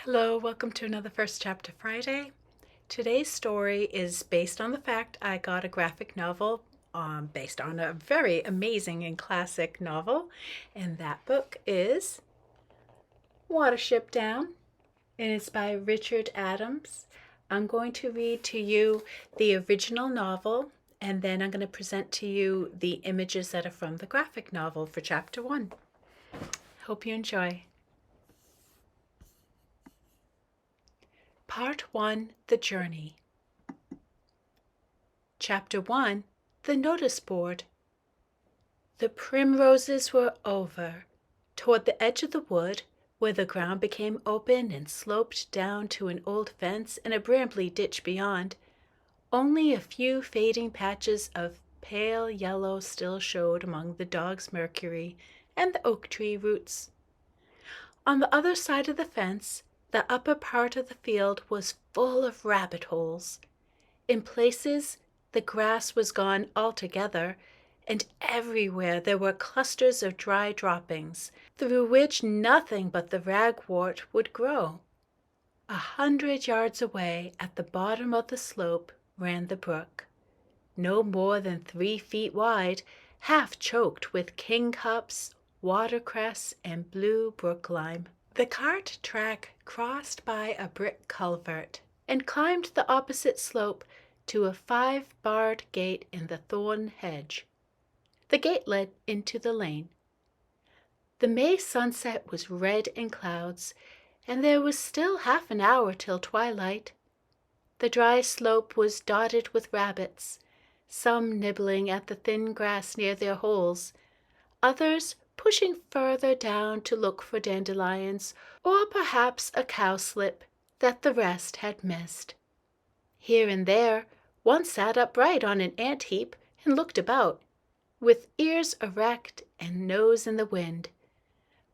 Hello, welcome to another First Chapter Friday. Today's story is based on the fact I got a graphic novel based on a very amazing and classic novel, and that book is Watership Down, and it's by Richard Adams. I'm going to read to you the original novel, and then I'm going to present to you the images that are from the graphic novel for Chapter 1. Hope you enjoy. Part 1, The Journey. Chapter 1, The Notice Board. The primroses were over. Toward the edge of the wood, where the ground became open and sloped down to an old fence and a brambly ditch beyond, only a few fading patches of pale yellow still showed among the dog's mercury and the oak tree roots. On the other side of the fence, the upper part of the field was full of rabbit holes. In places, the grass was gone altogether, and everywhere there were clusters of dry droppings, through which nothing but the ragwort would grow. 100 yards away, at the bottom of the slope, ran the brook, no more than 3 feet wide, half choked with kingcups, watercress, and blue brook lime. The cart track crossed by a brick culvert and climbed the opposite slope to a 5-barred gate in the thorn hedge. The gate led into the lane. The May sunset was red in clouds, and there was still half an hour till twilight. The dry slope was dotted with rabbits, some nibbling at the thin grass near their holes, others pushing further down to look for dandelions, or perhaps a cowslip that the rest had missed. Here and there, one sat upright on an ant heap and looked about, with ears erect and nose in the wind.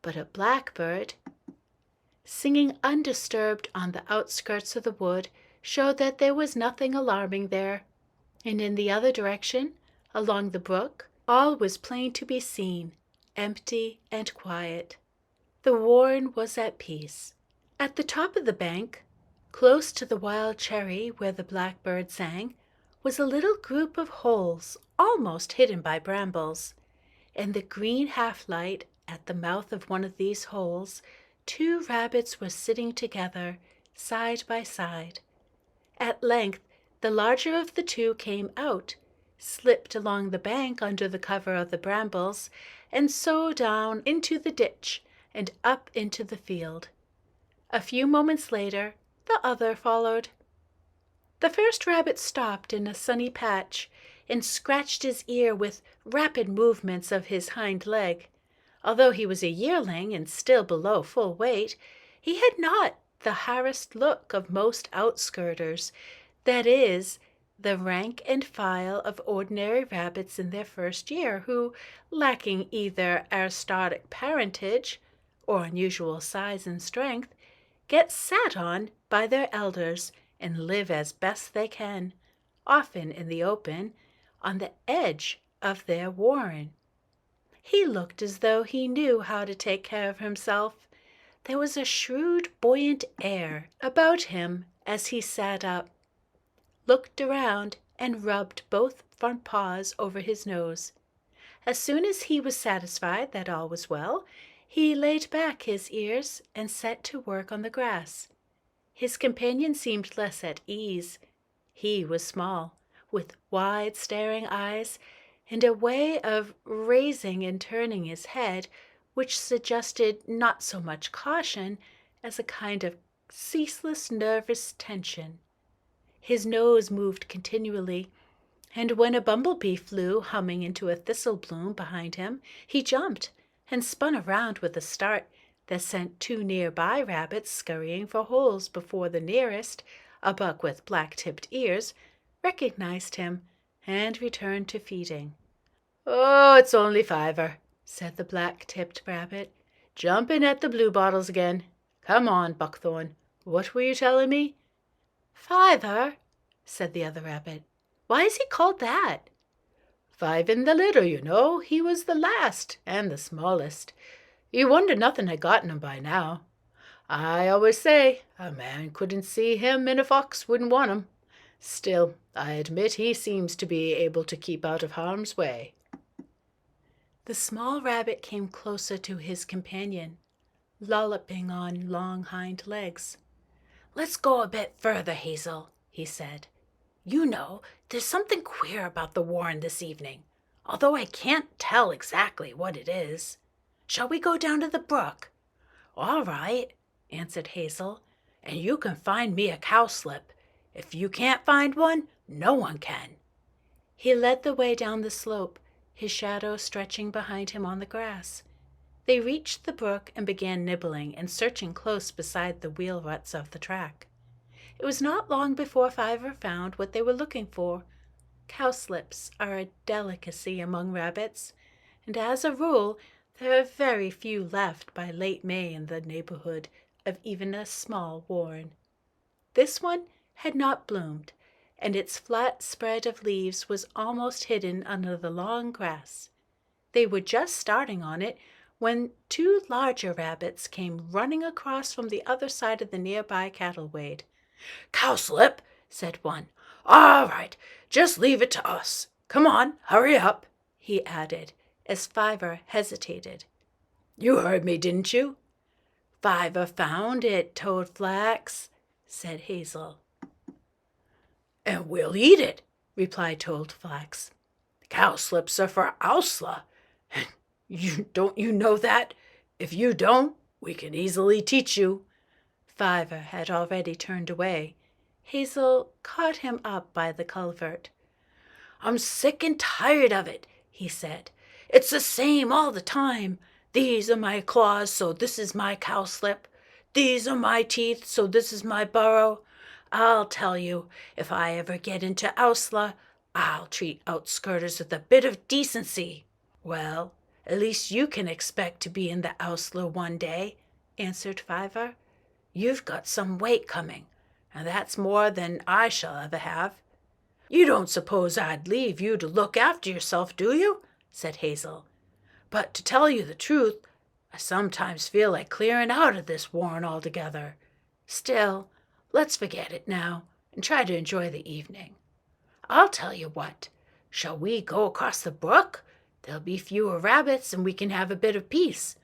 But a blackbird, singing undisturbed on the outskirts of the wood, showed that there was nothing alarming there, and in the other direction, along the brook, all was plain to be seen, empty and quiet. The warren was at peace. At the top of the bank, close to the wild cherry where the blackbird sang, was a little group of holes almost hidden by brambles. In the green half-light at the mouth of one of these holes, 2 rabbits were sitting together, side by side. At length the larger of the 2 came out, slipped along the bank under the cover of the brambles, and so down into the ditch and up into the field. A few moments later, the other followed. The first rabbit stopped in a sunny patch and scratched his ear with rapid movements of his hind leg. Although he was a yearling and still below full weight, he had not the harassed look of most outskirters, that is, the rank and file of ordinary rabbits in their first year, who, lacking either aristocratic parentage or unusual size and strength, get sat on by their elders and live as best they can, often in the open, on the edge of their warren. He looked as though he knew how to take care of himself. There was a shrewd, buoyant air about him as he sat up, looked around, and rubbed both front paws over his nose. As soon as he was satisfied that all was well, he laid back his ears and set to work on the grass. His companion seemed less at ease. He was small, with wide staring eyes, and a way of raising and turning his head which suggested not so much caution as a kind of ceaseless nervous tension. His nose moved continually, and when a bumblebee flew humming into a thistle bloom behind him, he jumped and spun around with a start that sent 2 nearby rabbits scurrying for holes before the nearest, a buck with black-tipped ears, recognized him and returned to feeding. "Oh, it's only Fiver," said the black-tipped rabbit, "jumping at the bluebottles again. Come on, Buckthorn. What were you telling me?" "Fiver," said the other rabbit. "Why is he called that?" "Five in the litter, you know. He was the last and the smallest. You wonder nothing had gotten him by now. I always say a man couldn't see him and a fox wouldn't want him. Still, I admit he seems to be able to keep out of harm's way." The small rabbit came closer to his companion, lolloping on long hind legs. "Let's go a bit further, Hazel," he said. "You know, there's something queer about the warren this evening, although I can't tell exactly what it is. Shall we go down to the brook?" "All right," answered Hazel, "and you can find me a cowslip. If you can't find one, no one can." He led the way down the slope, his shadow stretching behind him on the grass. They reached the brook and began nibbling and searching close beside the wheel ruts of the track. It was not long before Fiver found what they were looking for. Cowslips are a delicacy among rabbits, and as a rule there are very few left by late May in the neighborhood of even a small warren. This one had not bloomed, and its flat spread of leaves was almost hidden under the long grass. They were just starting on it when two larger rabbits came running across from the other side of the nearby cattle wade. "Cowslip," said one. "All right, just leave it to us. Come on, hurry up," he added, as Fiver hesitated. "You heard me, didn't you?" "Fiver found it, Toadflax," said Hazel. "And we'll eat it," replied Toadflax. "Cowslips are for Owsla. Don't you know that? If you don't, we can easily teach you." Fiver had already turned away. Hazel caught him up by the culvert. "I'm sick and tired of it," he said. "It's the same all the time. These are my claws, so this is my cowslip. These are my teeth, so this is my burrow. I'll tell you, if I ever get into Owsla, I'll treat outskirters with a bit of decency." "Well, at least you can expect to be in the Owsla one day," answered Fiver. "You've got some weight coming, and that's more than I shall ever have." "You don't suppose I'd leave you to look after yourself, do you?" said Hazel. "But to tell you the truth, I sometimes feel like clearing out of this warren altogether. Still, let's forget it now and try to enjoy the evening. I'll tell you what, shall we go across the brook? There'll be fewer rabbits and we can have a bit of peace,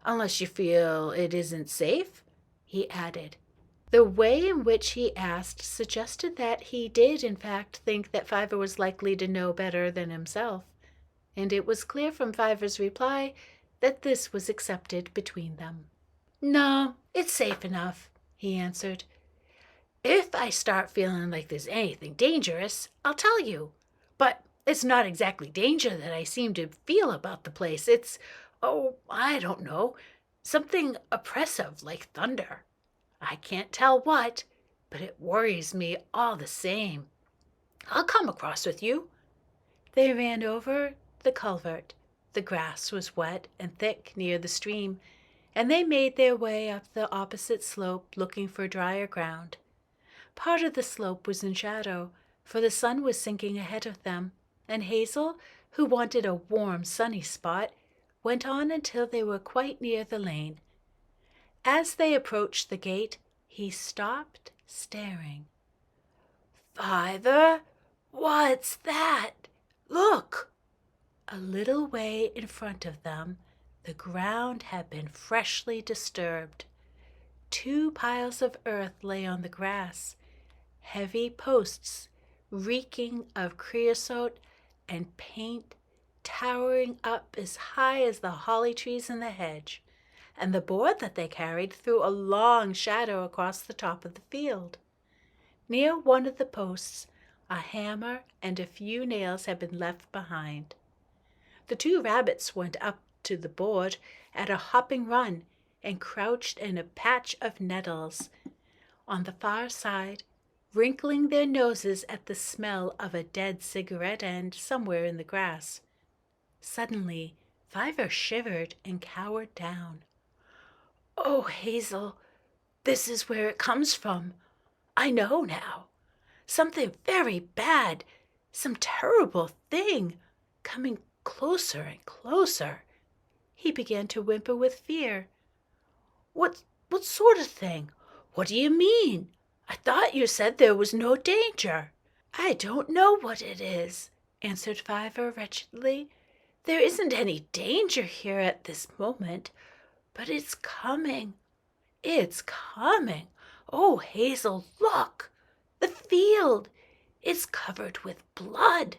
unless you feel it isn't safe," he added. The way in which he asked suggested that he did in fact think that Fiver was likely to know better than himself, and it was clear from Fiver's reply that this was accepted between them. "No, it's safe enough," he answered. "If I start feeling like there's anything dangerous, I'll tell you. But it's not exactly danger that I seem to feel about the place. It's, I don't know, something oppressive like thunder. I can't tell what, but it worries me all the same. I'll come across with you." They ran over the culvert. The grass was wet and thick near the stream, and they made their way up the opposite slope looking for drier ground. Part of the slope was in shadow, for the sun was sinking ahead of them, and Hazel, who wanted a warm, sunny spot, went on until they were quite near the lane. As they approached the gate, he stopped, staring. "Fiver, what's that? Look!" A little way in front of them, the ground had been freshly disturbed. 2 piles of earth lay on the grass, heavy posts, reeking of creosote and paint, towering up as high as the holly trees in the hedge, and the board that they carried threw a long shadow across the top of the field. Near one of the posts, a hammer and a few nails had been left behind. The 2 rabbits went up to the board at a hopping run and crouched in a patch of nettles on the far side, wrinkling their noses at the smell of a dead cigarette end somewhere in the grass. Suddenly, Fiver shivered and cowered down. "Oh, Hazel, this is where it comes from. I know now. Something very bad, some terrible thing, coming closer and closer." He began to whimper with fear. What sort of thing? What do you mean? I thought you said there was no danger." "I don't know what it is," answered Fiver wretchedly. "There isn't any danger here at this moment, but it's coming. It's coming. Oh, Hazel, look! The field! It's covered with blood."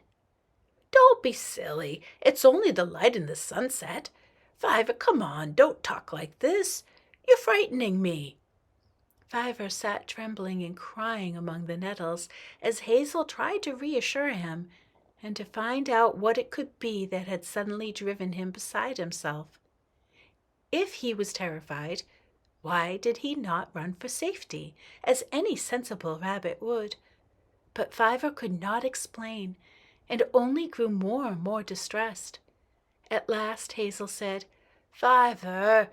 "Don't be silly. It's only the light in the sunset. Fiver, come on, don't talk like this. You're frightening me." Fiver sat trembling and crying among the nettles as Hazel tried to reassure him and to find out what it could be that had suddenly driven him beside himself. If he was terrified, why did he not run for safety, as any sensible rabbit would? But Fiver could not explain, and only grew more and more distressed. At last Hazel said, "Fiver,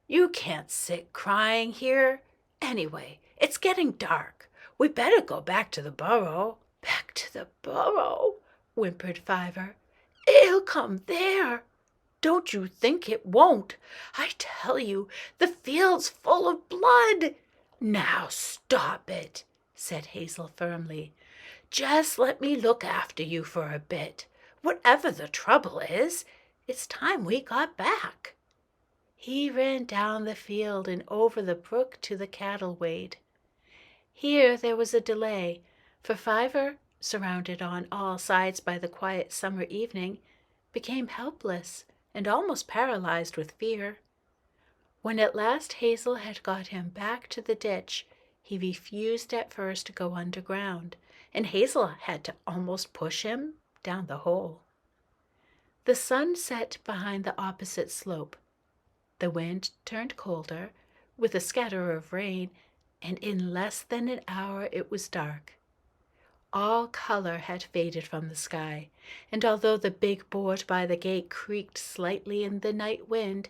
you can't sit crying here. Anyway, it's getting dark. We better go back to the burrow." "Back to the burrow," whimpered Fiver. "It'll come there." "Don't you think it won't? I tell you, the field's full of blood." "Now stop it," said Hazel firmly. "Just let me look after you for a bit. Whatever the trouble is, it's time we got back." He ran down the field and over the brook to the cattle wade. Here there was a delay, for Fiver, surrounded on all sides by the quiet summer evening, became helpless and almost paralyzed with fear. When at last Hazel had got him back to the ditch, he refused at first to go underground, and Hazel had to almost push him down the hole. The sun set behind the opposite slope. The wind turned colder, with a scatter of rain, and in less than an hour it was dark. All color had faded from the sky, and although the big board by the gate creaked slightly in the night wind,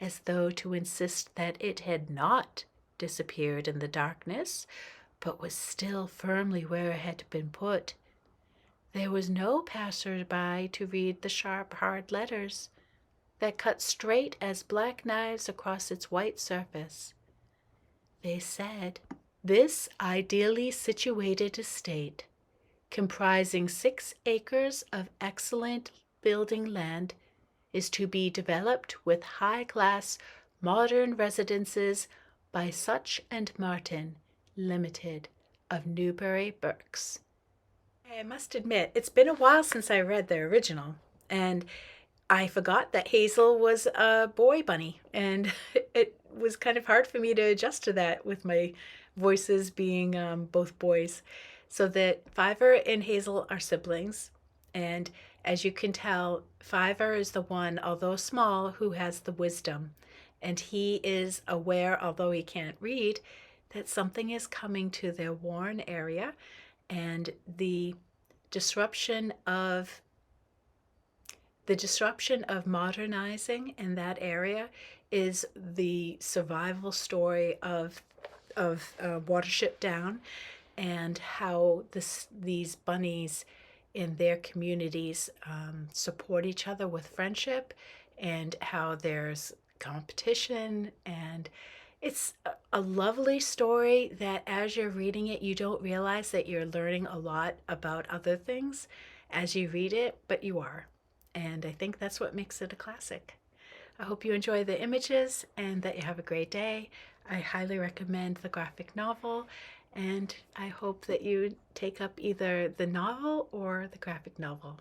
as though to insist that it had not disappeared in the darkness, but was still firmly where it had been put, there was no passer-by to read the sharp, hard letters that cut straight as black knives across its white surface. They said, "This ideally situated estate, comprising 6 acres of excellent building land, is to be developed with high-class modern residences by Such and Martin, Limited, of Newbury, Berks." I must admit, it's been a while since I read the original, and I forgot that Hazel was a boy bunny, and it was kind of hard for me to adjust to that with my voices being both boys. So that Fiver and Hazel are siblings, and as you can tell, Fiver is the one, although small, who has the wisdom, and he is aware, although he can't read, that something is coming to their worn area, and the disruption of modernizing in that area is the survival story of Watership Down, and how these bunnies in their communities support each other with friendship, and how there's competition. And it's a lovely story that as you're reading it, you don't realize that you're learning a lot about other things as you read it, but you are. And I think that's what makes it a classic. I hope you enjoy the images and that you have a great day. I highly recommend the graphic novel, and I hope that you take up either the novel or the graphic novel.